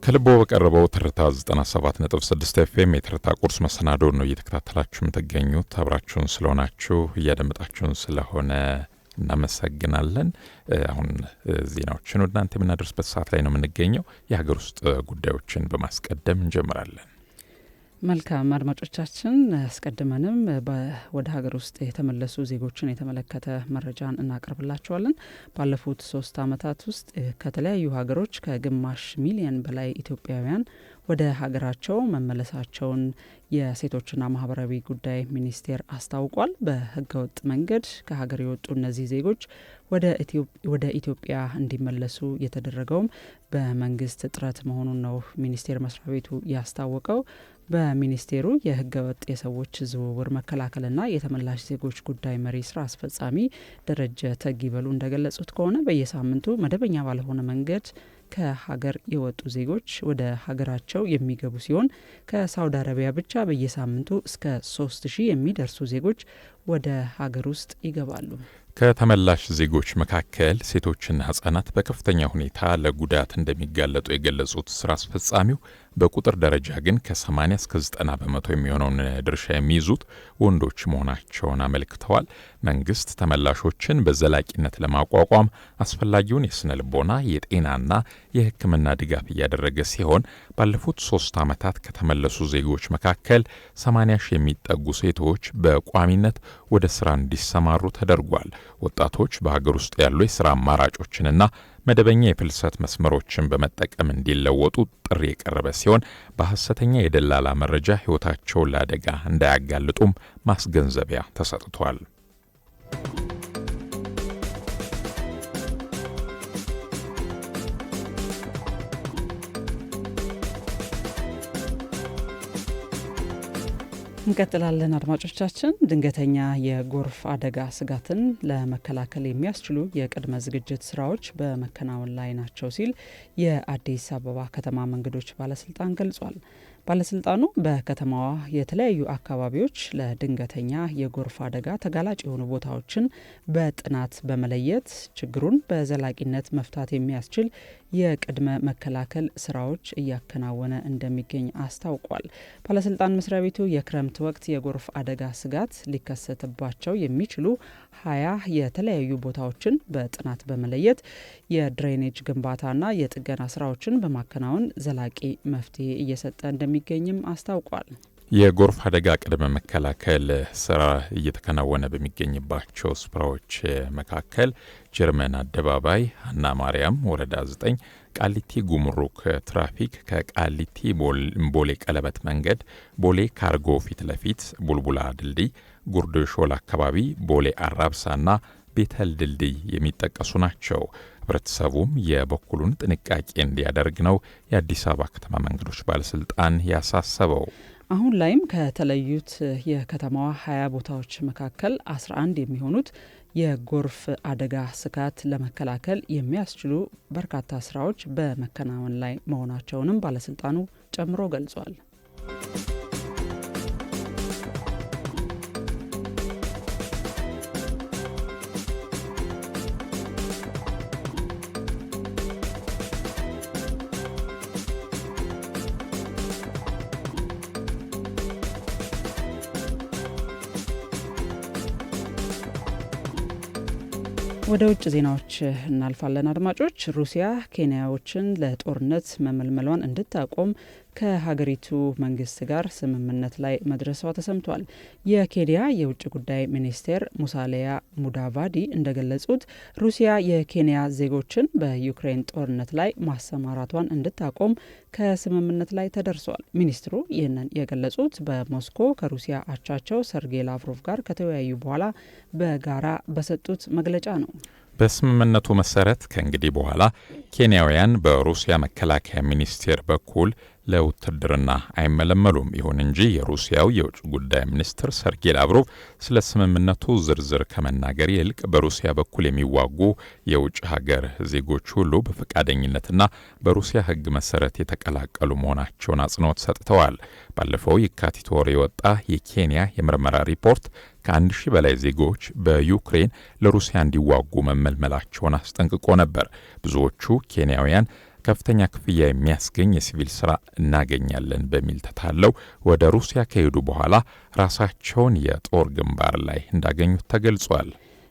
ከልቦ በቀረበው ትርታ 97.6 ኤፍኤም የትርታ ቁርስ መሰናዶ ነው እየተከታተላችሁ የምትገኙት። አብራችሁን ስለሆናችሁ እያደመጣችሁን ስለሆነ እናመሰግናለን። አሁን ዜናዎችን ወደ እናንተ የምናደርስበት ሰዓት ላይ ነው የምንገኘው። የሀገር ውስጥ ጉዳዮችን በማስቀደም እንጀምራለን። መልካም አድማጮቻችን፣ አስቀድመንም ወደ ሀገር ውስጥ የተመለሱ ዜጎችን የተመለከተ መረጃን እናቀርብላችኋለን። ባለፉት 3 ዓመታት ውስጥ ከተለያዩ ሀገሮች ከግማሽ ሚሊዮን በላይ ኢትዮጵያውያን ወደ ሀገራቸው መመለሳቸውን የሴቶችና ማህበራዊ ጉዳይ ሚኒስቴር አስታውቋል። በህገወጥ መንገድ ከሀገር የወጡ እነዚህ ዜጎች ወደ ኢትዮጵያ እንዲመለሱ የተደረገውም በመንግስት ጥረት መሆኑን ነው ሚኒስቴር መስሪያ ቤቱ ያስታወቀው። በሚኒስቴሩ የህገወጥ የሰዎች ዝውውር መከላከልና የተመላሽ ዜጎች ጉዳይ መሪ ስራ አስፈጻሚ ደረጀ ተጊበሉ እንደገለጹት ከሆነ በየሳምንቱ መደበኛ ባልሆነ መንገድ ከሀገር የወጡ ዜጎች ወደ ሀገራቸው የሚገቡ ሲሆን ከሳውዲ አረቢያ ብቻ በየሳምንቱ እስከ 3000 የሚደርሱ ዜጎች ወደ ሀገር ውስጥ ይገባሉ። ከተመላሽ ዜጎች መካከል ሴቶችና ህጻናት በከፍተኛ ሁኔታ ለጉዳት እንደሚጋለጡ የገለጹት ስራ አስፈጻሚው በቁጥር ደረጃ ግን ከ80 እስከ 90 በመቶ የሚሆነውን ድርሻ የሚይዙት ወንዶች መሆናቸውን አመልክተዋል። መንግስት ተመላሾችን በዘላቂነት ለማቋቋም አስፈላጊውን የስነ ልቦና የጤናና የሕክምና ድጋፍ እያደረገ ሲሆን ባለፉት 3 ዓመታት ከተመለሱ ዜጎች መካከል 80 ሺህ የሚጠጉ ሴቶች በቋሚነት ወደ ስራ እንዲሰማሩ ተደርጓል። ወጣቶች በሀገር ውስጥ ያሉ የስራ አማራጮችንና መደበኛ የፍልሰት መስመሮችን በመጠቀም እንዲለወጡ ጥሪ የቀረበ ሲሆን በሐሰተኛ የደላላ መረጃ ህይወታቸውን ለአደጋ እንዳያጋልጡም ማስገንዘቢያ ተሰጥቷል። እንቀጥላለን። አድማጮቻችን፣ ድንገተኛ የጎርፍ አደጋ ስጋትን ለመከላከል የሚያስችሉ የቅድመ ዝግጅት ስራዎች በመከናወን ላይ ናቸው ሲል የአዲስ አበባ ከተማ መንገዶች ባለስልጣን ገልጿል። ባለስልጣኑ በከተማዋ የተለያዩ አካባቢዎች ለድንገተኛ የጎርፍ አደጋ ተጋላጭ የሆኑ ቦታዎችን በጥናት በመለየት ችግሩን በዘላቂነት መፍታት የሚያስችል የቅድመ መከላከል ስራዎች እያከናወነ እንደሚገኝ አስታውቋል። ባለስልጣን መስሪያ ቤቱ የክረምት ወቅት የጎርፍ አደጋ ስጋት ሊከሰትባቸው የሚችሉ 20 የተለያዩ ቦታዎችን በጥናት በመለየት የድሬኔጅ ግንባታና የጥገና ስራዎችን በማከናወን ዘላቂ መፍትሄ እየሰጠ እንደሚገኝም አስታውቋል። የጎርፍ አደጋ ቅድመ መከላከል ስራ እየተከናወነ በሚገኝባቸው ስፍራዎች መካከል ጀርመን አደባባይ፣ ሀና ማርያም ወረዳ 9፣ ቃሊቲ ጉምሩክ ትራፊክ ከቃሊቲ ቦሌ ቀለበት መንገድ፣ ቦሌ ካርጎ ፊት ለፊት ቡልቡላ ድልድይ፣ ጉርድ ሾላ አካባቢ፣ ቦሌ አራብሳና ቤተል ድልድይ የሚጠቀሱ ናቸው። ህብረተሰቡም የበኩሉን ጥንቃቄ እንዲያደርግ ነው የአዲስ አበባ ከተማ መንገዶች ባለስልጣን ያሳሰበው። አሁን ላይም ከተለዩት የከተማዋ 20 ቦታዎች መካከል 11 የሚሆኑት የጎርፍ አደጋ ስጋት ለመከላከል የሚያስችሉ በርካታ ስራዎች በመከናወን ላይ መሆናቸውንም ባለስልጣኑ ጨምሮ ገልጿል። ወደ ውጭ ዜናዎች እናልፋለን። አድማጮች፣ ሩሲያ ኬንያዎችን ለጦርነት መመልመሏን እንድታቆም ከሀገሪቱ መንግስት ጋር ስምምነት ላይ መድረሷ ተሰምቷል። የኬንያ የውጭ ጉዳይ ሚኒስቴር ሙሳሊያ ሙዳቫዲ እንደገለጹት ሩሲያ የኬንያ ዜጎችን በዩክሬን ጦርነት ላይ ማሰማራቷን እንድታቆም ከስምምነት ላይ ተደርሷል። ሚኒስትሩ ይህንን የገለጹት በሞስኮ ከሩሲያ አቻቸው ሰርጌይ ላቭሮቭ ጋር ከተወያዩ በኋላ በጋራ በሰጡት መግለጫ ነው። በስምምነቱ መሰረት ከእንግዲህ በኋላ ኬንያውያን በሩሲያ መከላከያ ሚኒስቴር በኩል ለውትድርና አይመለመሉም። ይሁን እንጂ የሩሲያው የውጭ ጉዳይ ሚኒስትር ሰርጌይ ላቭሮቭ ስለ ስምምነቱ ዝርዝር ከመናገር ይልቅ በሩሲያ በኩል የሚዋጉ የውጭ ሀገር ዜጎች ሁሉ በፈቃደኝነትና በሩሲያ ሕግ መሰረት የተቀላቀሉ መሆናቸውን አጽንኦት ሰጥተዋል። ባለፈው የካቲት ወር የወጣ የኬንያ የምርመራ ሪፖርት ከ1000 በላይ ዜጎች በዩክሬን ለሩሲያ እንዲዋጉ መመልመላቸውን አስጠንቅቆ ነበር። ብዙዎቹ ኬንያውያን ከፍተኛ ክፍያ የሚያስገኝ የሲቪል ስራ እናገኛለን በሚል ተታለው ወደ ሩሲያ ከሄዱ በኋላ ራሳቸውን የጦር ግንባር ላይ እንዳገኙት ተገልጿል።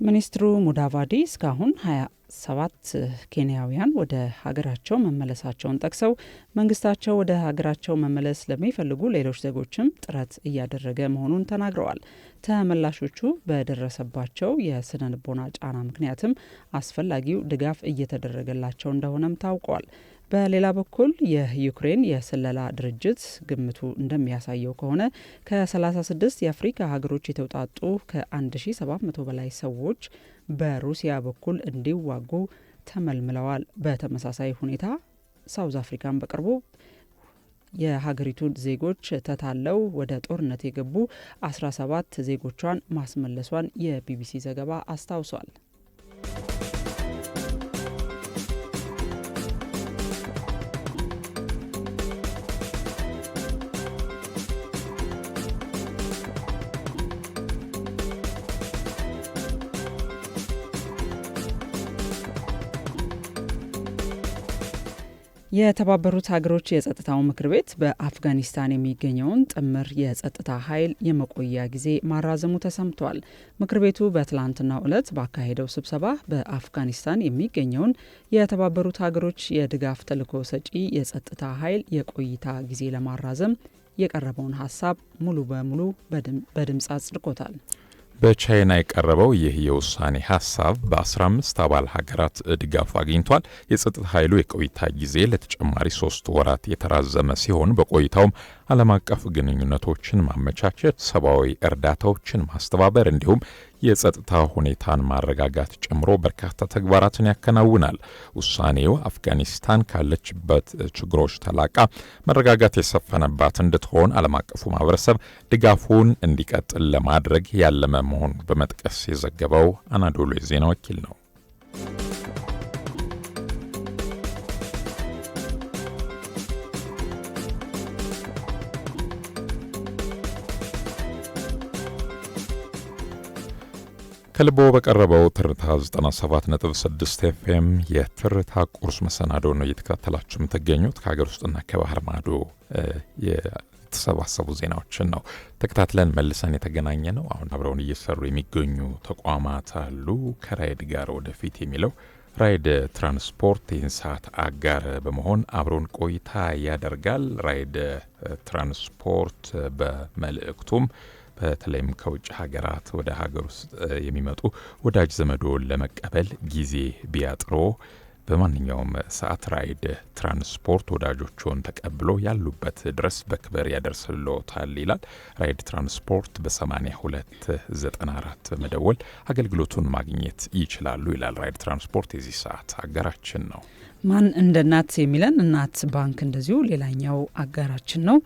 ሚኒስትሩ ሙዳቫዲ እስካሁን 27 ኬንያውያን ወደ ሀገራቸው መመለሳቸውን ጠቅሰው መንግስታቸው ወደ ሀገራቸው መመለስ ለሚፈልጉ ሌሎች ዜጎችም ጥረት እያደረገ መሆኑን ተናግረዋል። ተመላሾቹ በደረሰባቸው የስነ ልቦና ጫና ምክንያትም አስፈላጊው ድጋፍ እየተደረገላቸው እንደሆነም ታውቋል። በሌላ በኩል የዩክሬን የስለላ ድርጅት ግምቱ እንደሚያሳየው ከሆነ ከ36 የአፍሪካ ሀገሮች የተውጣጡ ከ1700 በላይ ሰዎች በሩሲያ በኩል እንዲዋጉ ተመልምለዋል። በተመሳሳይ ሁኔታ ሳውዝ አፍሪካን በቅርቡ የሀገሪቱን ዜጎች ተታለው ወደ ጦርነት የገቡ 17 ዜጎቿን ማስመለሷን የቢቢሲ ዘገባ አስታውሷል። የተባበሩት ሀገሮች የጸጥታው ምክር ቤት በአፍጋኒስታን የሚገኘውን ጥምር የጸጥታ ኃይል የመቆያ ጊዜ ማራዘሙ ተሰምቷል። ምክር ቤቱ በትላንትናው ዕለት ባካሄደው ስብሰባ በአፍጋኒስታን የሚገኘውን የተባበሩት ሀገሮች የድጋፍ ተልዕኮ ሰጪ የጸጥታ ኃይል የቆይታ ጊዜ ለማራዘም የቀረበውን ሀሳብ ሙሉ በሙሉ በድምፅ አጽድቆታል። በቻይና የቀረበው ይህ የውሳኔ ሀሳብ በ15 አባል ሀገራት ድጋፍ አግኝቷል። የጸጥታ ኃይሉ የቆይታ ጊዜ ለተጨማሪ 3 ወራት የተራዘመ ሲሆን በቆይታውም ዓለም አቀፍ ግንኙነቶችን ማመቻቸት፣ ሰብአዊ እርዳታዎችን ማስተባበር እንዲሁም የጸጥታ ሁኔታን ማረጋጋት ጨምሮ በርካታ ተግባራትን ያከናውናል። ውሳኔው አፍጋኒስታን ካለችበት ችግሮች ተላቃ መረጋጋት የሰፈነባት እንድትሆን ዓለም አቀፉ ማህበረሰብ ድጋፉን እንዲቀጥል ለማድረግ ያለመ መሆኑን በመጥቀስ የዘገበው አናዶሎ የዜና ወኪል ነው። ከልቦ በቀረበው ትርታ 97.6 ኤፍኤም የትርታ ቁርስ መሰናዶ ነው እየተከታተላችሁ የምትገኙት። ከሀገር ውስጥና ከባህር ማዶ የተሰባሰቡ ዜናዎችን ነው ተከታትለን መልሰን የተገናኘ ነው። አሁን አብረውን እየሰሩ የሚገኙ ተቋማት አሉ። ከራይድ ጋር ወደፊት የሚለው ራይድ ትራንስፖርት ይህን ሰዓት አጋር በመሆን አብረውን ቆይታ ያደርጋል። ራይድ ትራንስፖርት በመልእክቱም በተለይም ከውጭ ሀገራት ወደ ሀገር ውስጥ የሚመጡ ወዳጅ ዘመዶን ለመቀበል ጊዜ ቢያጥሮ በማንኛውም ሰዓት ራይድ ትራንስፖርት ወዳጆችን ተቀብሎ ያሉበት ድረስ በክብር ያደርስልዎታል ይላል። ራይድ ትራንስፖርት በ8294 መደወል አገልግሎቱን ማግኘት ይችላሉ ይላል። ራይድ ትራንስፖርት የዚህ ሰዓት አጋራችን ነው። ማን እንደ እናት የሚለን እናት ባንክ እንደዚሁ ሌላኛው አጋራችን ነው።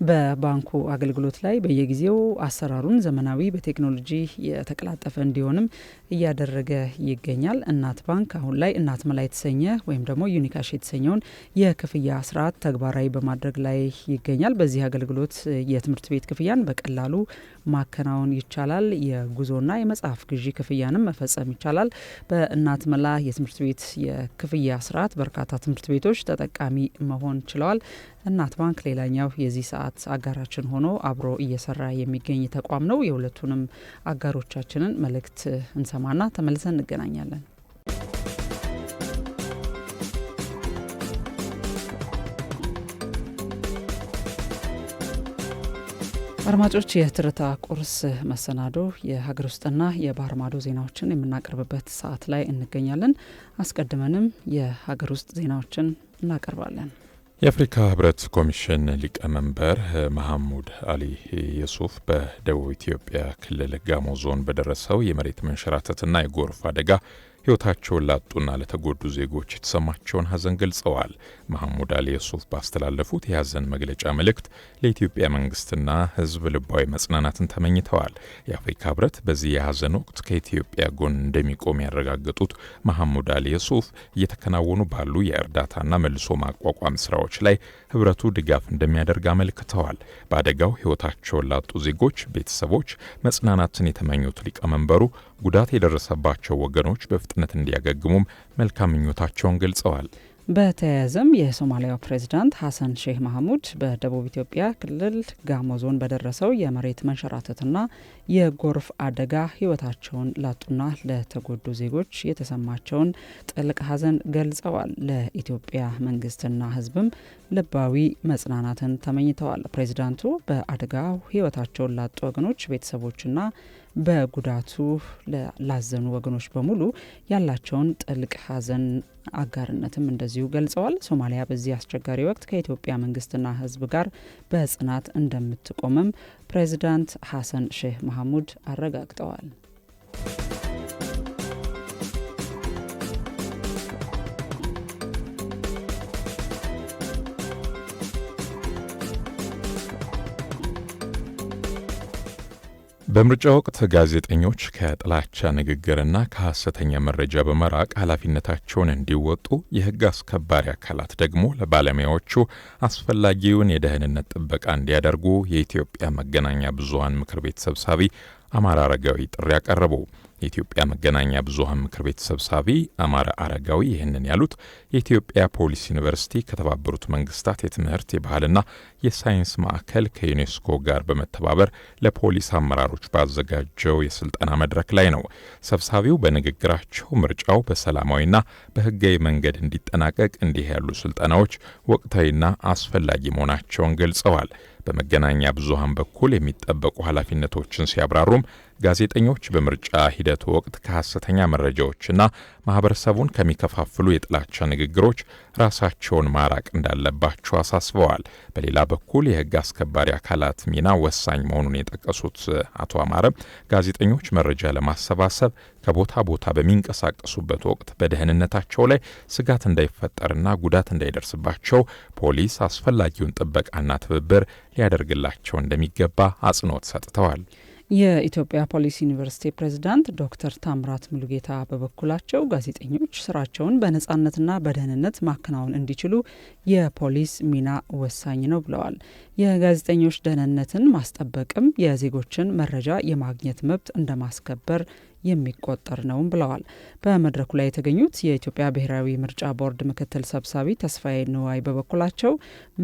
በባንኩ አገልግሎት ላይ በየጊዜው አሰራሩን ዘመናዊ በቴክኖሎጂ የተቀላጠፈ እንዲሆንም እያደረገ ይገኛል። እናት ባንክ አሁን ላይ እናት መላ የተሰኘ ወይም ደግሞ ዩኒካሽ የተሰኘውን የክፍያ ስርዓት ተግባራዊ በማድረግ ላይ ይገኛል። በዚህ አገልግሎት የትምህርት ቤት ክፍያን በቀላሉ ማከናወን ይቻላል። የጉዞና የመጽሐፍ ግዢ ክፍያንም መፈጸም ይቻላል። በእናት መላ የትምህርት ቤት የክፍያ ስርዓት በርካታ ትምህርት ቤቶች ተጠቃሚ መሆን ችለዋል። እናት ባንክ ሌላኛው የዚህ ሰዓት አጋራችን ሆኖ አብሮ እየሰራ የሚገኝ ተቋም ነው። የሁለቱንም አጋሮቻችንን መልእክት እንሰማና ተመልሰን እንገናኛለን። አድማጮች፣ የትርታ ቁርስ መሰናዶ የሀገር ውስጥና የባህር ማዶ ዜናዎችን የምናቀርብበት ሰዓት ላይ እንገኛለን። አስቀድመንም የሀገር ውስጥ ዜናዎችን እናቀርባለን። የአፍሪካ ህብረት ኮሚሽን ሊቀመንበር መሐሙድ አሊ የሱፍ በደቡብ ኢትዮጵያ ክልል ጋሞ ዞን በደረሰው የመሬት መንሸራተትና የጎርፍ አደጋ ሕይወታቸውን ላጡና ለተጎዱ ዜጎች የተሰማቸውን ሐዘን ገልጸዋል። መሐሙድ አሊ የሱፍ ባስተላለፉት የሐዘን መግለጫ መልእክት ለኢትዮጵያ መንግስትና ህዝብ ልባዊ መጽናናትን ተመኝተዋል። የአፍሪካ ህብረት በዚህ የሐዘን ወቅት ከኢትዮጵያ ጎን እንደሚቆም ያረጋገጡት መሐሙድ አሊ የሱፍ እየተከናወኑ ባሉ የእርዳታና መልሶ ማቋቋም ስራዎች ላይ ህብረቱ ድጋፍ እንደሚያደርግ አመልክተዋል። በአደጋው ሕይወታቸውን ላጡ ዜጎች ቤተሰቦች መጽናናትን የተመኙት ሊቀመንበሩ ጉዳት የደረሰባቸው ወገኖች በፍጥነት እንዲያገግሙም መልካም ምኞታቸውን ገልጸዋል። በተያያዘም የሶማሊያው ፕሬዚዳንት ሀሰን ሼህ መሐሙድ በደቡብ ኢትዮጵያ ክልል ጋሞ ዞን በደረሰው የመሬት መንሸራተትና የጎርፍ አደጋ ሕይወታቸውን ላጡና ለተጎዱ ዜጎች የተሰማቸውን ጥልቅ ሐዘን ገልጸዋል። ለኢትዮጵያ መንግስትና ሕዝብም ልባዊ መጽናናትን ተመኝተዋል። ፕሬዚዳንቱ በአደጋው ሕይወታቸውን ላጡ ወገኖች ቤተሰቦችና በጉዳቱ ላዘኑ ወገኖች በሙሉ ያላቸውን ጥልቅ ሐዘን አጋርነትም እንደዚሁ ገልጸዋል። ሶማሊያ በዚህ አስቸጋሪ ወቅት ከኢትዮጵያ መንግስትና ህዝብ ጋር በጽናት እንደምትቆምም ፕሬዚዳንት ሀሰን ሼህ መሐሙድ አረጋግጠዋል። በምርጫ ወቅት ጋዜጠኞች ከጥላቻ ንግግርና ከሐሰተኛ መረጃ በመራቅ ኃላፊነታቸውን እንዲወጡ፣ የህግ አስከባሪ አካላት ደግሞ ለባለሙያዎቹ አስፈላጊውን የደህንነት ጥበቃ እንዲያደርጉ የኢትዮጵያ መገናኛ ብዙሃን ምክር ቤት ሰብሳቢ አማራ አረጋዊ ጥሪ ያቀረቡ። የኢትዮጵያ መገናኛ ብዙሃን ምክር ቤት ሰብሳቢ አማራ አረጋዊ ይህንን ያሉት የኢትዮጵያ ፖሊስ ዩኒቨርሲቲ ከተባበሩት መንግስታት የትምህርት የባህልና የሳይንስ ማዕከል ከዩኔስኮ ጋር በመተባበር ለፖሊስ አመራሮች ባዘጋጀው የስልጠና መድረክ ላይ ነው። ሰብሳቢው በንግግራቸው ምርጫው በሰላማዊና በህጋዊ መንገድ እንዲጠናቀቅ እንዲህ ያሉ ስልጠናዎች ወቅታዊና አስፈላጊ መሆናቸውን ገልጸዋል። በመገናኛ ብዙሃን በኩል የሚጠበቁ ኃላፊነቶችን ሲያብራሩም ጋዜጠኞች በምርጫ ሂደቱ ወቅት ከሐሰተኛ መረጃዎችና ማህበረሰቡን ከሚከፋፍሉ የጥላቻ ንግግሮች ራሳቸውን ማራቅ እንዳለባቸው አሳስበዋል። በሌላ በኩል የህግ አስከባሪ አካላት ሚና ወሳኝ መሆኑን የጠቀሱት አቶ አማረ ጋዜጠኞች መረጃ ለማሰባሰብ ከቦታ ቦታ በሚንቀሳቀሱበት ወቅት በደህንነታቸው ላይ ስጋት እንዳይፈጠርና ጉዳት እንዳይደርስባቸው ፖሊስ አስፈላጊውን ጥበቃና ትብብር ሊያደርግላቸው እንደሚገባ አጽንኦት ሰጥተዋል። የኢትዮጵያ ፖሊስ ዩኒቨርሲቲ ፕሬዝዳንት ዶክተር ታምራት ሙሉጌታ በበኩላቸው ጋዜጠኞች ስራቸውን በነጻነትና በደህንነት ማከናወን እንዲችሉ የፖሊስ ሚና ወሳኝ ነው ብለዋል። የጋዜጠኞች ደህንነትን ማስጠበቅም የዜጎችን መረጃ የማግኘት መብት እንደማስከበር የሚቆጠር ነውም ብለዋል። በመድረኩ ላይ የተገኙት የኢትዮጵያ ብሔራዊ ምርጫ ቦርድ ምክትል ሰብሳቢ ተስፋዬ ንዋይ በበኩላቸው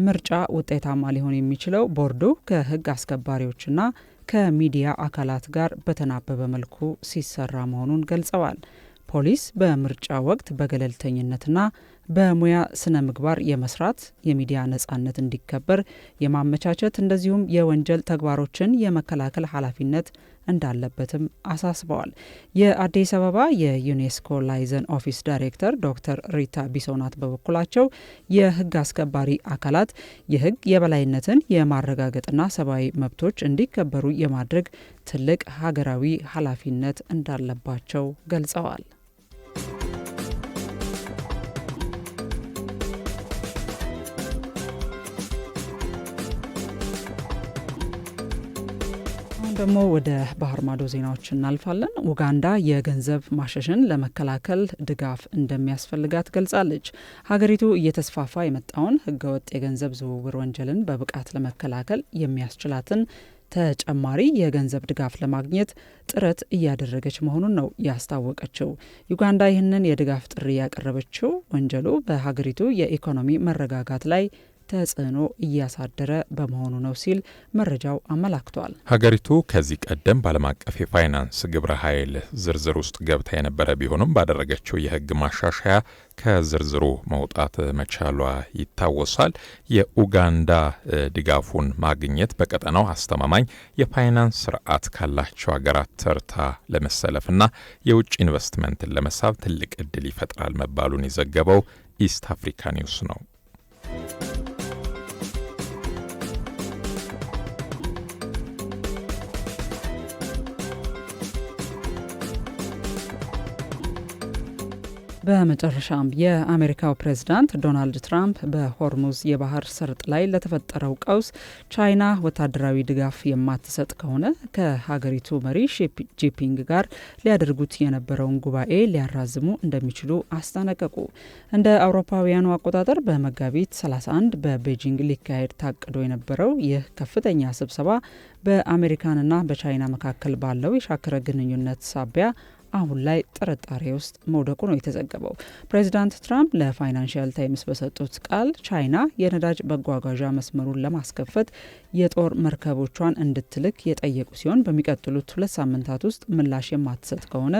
ምርጫ ውጤታማ ሊሆን የሚችለው ቦርዱ ከህግ አስከባሪዎችና ከሚዲያ አካላት ጋር በተናበበ መልኩ ሲሰራ መሆኑን ገልጸዋል። ፖሊስ በምርጫ ወቅት በገለልተኝነትና በሙያ ስነ ምግባር የመስራት፣ የሚዲያ ነጻነት እንዲከበር የማመቻቸት እንደዚሁም የወንጀል ተግባሮችን የመከላከል ኃላፊነት እንዳለበትም አሳስበዋል። የአዲስ አበባ የዩኔስኮ ላይዘን ኦፊስ ዳይሬክተር ዶክተር ሪታ ቢሶናት በበኩላቸው የህግ አስከባሪ አካላት የህግ የበላይነትን የማረጋገጥና ሰብአዊ መብቶች እንዲከበሩ የማድረግ ትልቅ ሀገራዊ ኃላፊነት እንዳለባቸው ገልጸዋል። ደግሞ ወደ ባህር ማዶ ዜናዎች እናልፋለን። ኡጋንዳ የገንዘብ ማሸሽን ለመከላከል ድጋፍ እንደሚያስፈልጋት ገልጻለች። ሀገሪቱ እየተስፋፋ የመጣውን ህገወጥ የገንዘብ ዝውውር ወንጀልን በብቃት ለመከላከል የሚያስችላትን ተጨማሪ የገንዘብ ድጋፍ ለማግኘት ጥረት እያደረገች መሆኑን ነው ያስታወቀችው። ዩጋንዳ ይህንን የድጋፍ ጥሪ ያቀረበችው ወንጀሉ በሀገሪቱ የኢኮኖሚ መረጋጋት ላይ ተጽዕኖ እያሳደረ በመሆኑ ነው ሲል መረጃው አመላክቷል። ሀገሪቱ ከዚህ ቀደም በዓለም አቀፍ የፋይናንስ ግብረ ኃይል ዝርዝር ውስጥ ገብታ የነበረ ቢሆንም ባደረገችው የህግ ማሻሻያ ከዝርዝሩ መውጣት መቻሏ ይታወሳል። የኡጋንዳ ድጋፉን ማግኘት በቀጠናው አስተማማኝ የፋይናንስ ስርዓት ካላቸው ሀገራት ተርታ ለመሰለፍና የውጭ ኢንቨስትመንትን ለመሳብ ትልቅ እድል ይፈጥራል መባሉን የዘገበው ኢስት አፍሪካ ኒውስ ነው። በመጨረሻም የአሜሪካው ፕሬዝዳንት ዶናልድ ትራምፕ በሆርሙዝ የባህር ሰርጥ ላይ ለተፈጠረው ቀውስ ቻይና ወታደራዊ ድጋፍ የማትሰጥ ከሆነ ከሀገሪቱ መሪ ሺ ጂንፒንግ ጋር ሊያደርጉት የነበረውን ጉባኤ ሊያራዝሙ እንደሚችሉ አስጠነቀቁ። እንደ አውሮፓውያኑ አቆጣጠር በመጋቢት 31 በቤጂንግ ሊካሄድ ታቅዶ የነበረው ይህ ከፍተኛ ስብሰባ በአሜሪካንና በቻይና መካከል ባለው የሻከረ ግንኙነት ሳቢያ አሁን ላይ ጥርጣሬ ውስጥ መውደቁ ነው የተዘገበው። ፕሬዚዳንት ትራምፕ ለፋይናንሻል ታይምስ በሰጡት ቃል ቻይና የነዳጅ መጓጓዣ መስመሩን ለማስከፈት የጦር መርከቦቿን እንድትልክ የጠየቁ ሲሆን በሚቀጥሉት 2 ሳምንታት ውስጥ ምላሽ የማትሰጥ ከሆነ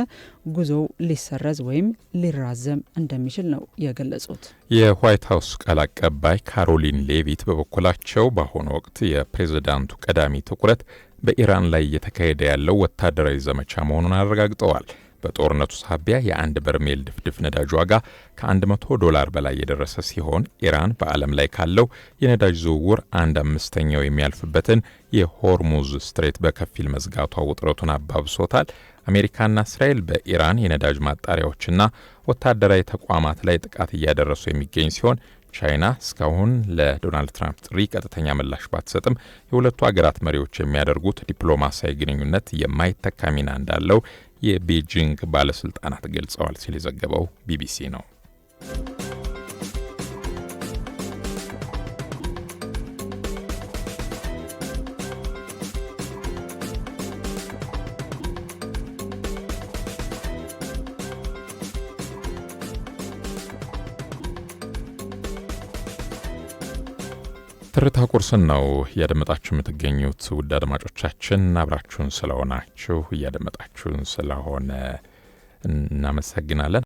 ጉዞው ሊሰረዝ ወይም ሊራዘም እንደሚችል ነው የገለጹት። የዋይት ሀውስ ቃል አቀባይ ካሮሊን ሌቪት በበኩላቸው በአሁኑ ወቅት የፕሬዝዳንቱ ቀዳሚ ትኩረት በኢራን ላይ እየተካሄደ ያለው ወታደራዊ ዘመቻ መሆኑን አረጋግጠዋል። በጦርነቱ ሳቢያ የአንድ በርሜል ድፍድፍ ነዳጅ ዋጋ $100 በላይ የደረሰ ሲሆን ኢራን በዓለም ላይ ካለው የነዳጅ ዝውውር 1/5 የሚያልፍበትን የሆርሙዝ ስትሬት በከፊል መዝጋቷ ውጥረቱን አባብሶታል። አሜሪካና እስራኤል በኢራን የነዳጅ ማጣሪያዎችና ወታደራዊ ተቋማት ላይ ጥቃት እያደረሱ የሚገኝ ሲሆን ቻይና እስካሁን ለዶናልድ ትራምፕ ጥሪ ቀጥተኛ ምላሽ ባትሰጥም የሁለቱ ሀገራት መሪዎች የሚያደርጉት ዲፕሎማሲያዊ ግንኙነት የማይተካ ሚና እንዳለው የቤጂንግ ባለስልጣናት ገልጸዋል ሲል የዘገበው ቢቢሲ ነው። ትርታ ቁርስን ነው እያደመጣችሁ የምትገኙት ውድ አድማጮቻችን። አብራችሁን ስለሆናችሁ እያደመጣችሁን ስለሆነ እናመሰግናለን።